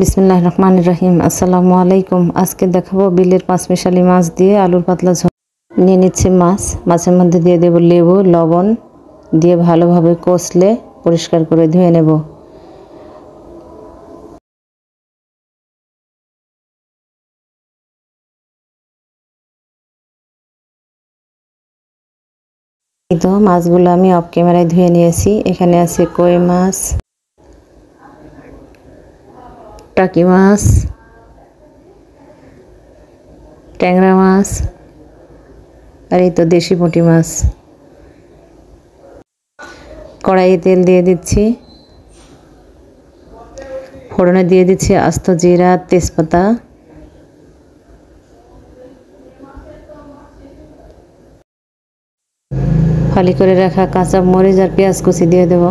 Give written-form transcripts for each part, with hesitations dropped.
বিসমিল্লাহির রহমানির রহিম। আসসালামু আলাইকুম। আজকে দেখাবো বিলের পাঁচমিশালি মাছ দিয়ে আলুর পাতলা ঝোল। নিয়ে নিচ্ছি মাছের মধ্যে দিয়ে দেব লেবু, লবণ দিয়ে ভালোভাবে কষলে পরিষ্কার করে ধুয়ে নেব। এই তো মাছগুলো আমি অফ ক্যামেরায় ধুয়ে নিয়েছি। এখানে আছে কই মাছ, টাকি মাছ, ট্যাংরা মাছ আর এই তো দেশি পুঁটি মাছ। কড়াইয়ে তেল দিয়ে দিচ্ছি, ফোড়নে দিয়ে দিচ্ছি আস্ত জিরা, তেজপাতা, ফালি করে রাখা কাঁচা মরিচ আর পেঁয়াজ কুচি দিয়ে দেব।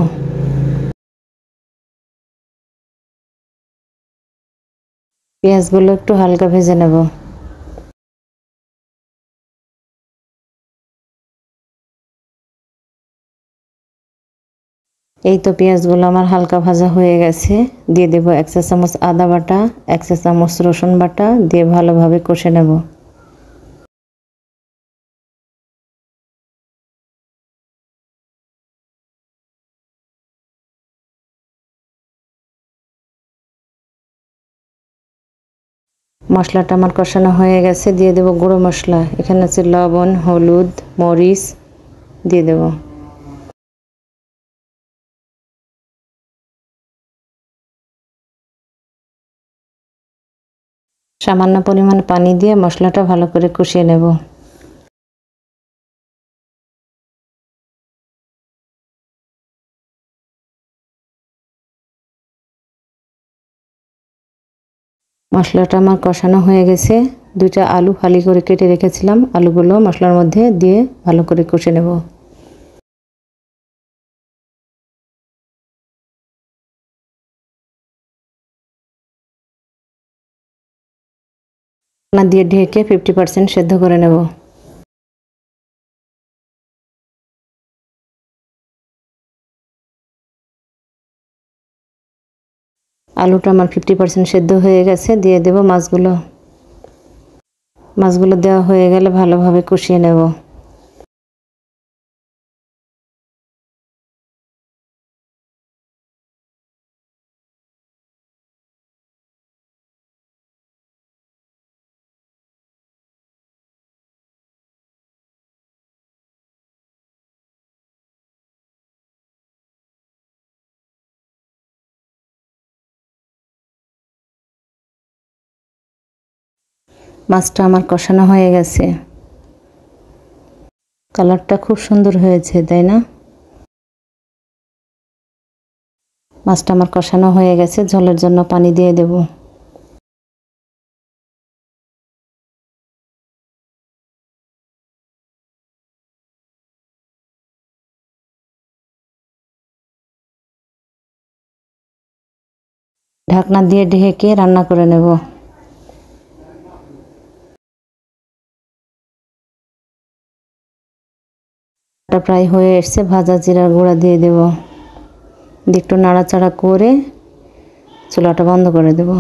পেঁয়াজগুলো একটু হালকা ভেজে নেব। এই তো পেঁয়াজগুলো আমার হালকা ভাজা হয়ে গেছে। দিয়ে দেব 1 চা চামচ আদা বাটা, 1 চা চামচ রসুন বাটা দিয়ে ভালোভাবে কষে নেব। মশলাটা আমার কষানো হয়ে গেছে। দিয়ে দেব গুঁড়ো মশলা। এখানে আছে লবণ, হলুদ, মরিচ দিয়ে দেব। সামান্য পরিমাণ পানি দিয়ে মশলাটা ভালো করে কষিয়ে নেব। মশলাটা আমার কষানো হয়ে গেছে। 2টা আলু ফালি করে কেটে রেখেছিলাম, আলুগুলো মশলার মধ্যে দিয়ে ভালো করে কষে নেব। ঢাকনা দিয়ে ঢেকে 50% সেদ্ধ করে নেব। আলুটা আমার 50% সেদ্ধ হয়ে গেছে। দিয়ে দেব মাছগুলো। মাছগুলো দেওয়া হয়ে গেলে ভালোভাবে কষিয়ে নেব। মাছটা আমার কষানো হয়ে গেছে। কালারটা খুব সুন্দর হয়েছে, তাই না? মাছটা আমার কষানো হয়ে গেছে। ঝোলের জন্য পানি দিয়ে দেব। ঢাকনা দিয়ে ঢেকে রান্না করে নেব। প্রায় হয়ে এসছে। ভাজা জিরার গুঁড়া দিয়ে দেব। দিয়ে একটু নাড়াচাড়া করে চুলাটা বন্ধ করে দেব।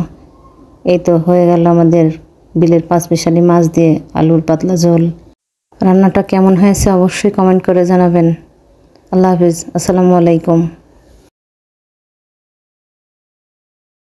এই তো হয়ে গেল আমাদের বিলের পাঁচমিশালি মাছ দিয়ে আলুর পাতলা ঝোল। রান্নাটা কেমন হয়েছে অবশ্যই কমেন্ট করে জানাবেন। আল্লাহ হাফিজ। আসসালামু আলাইকুম।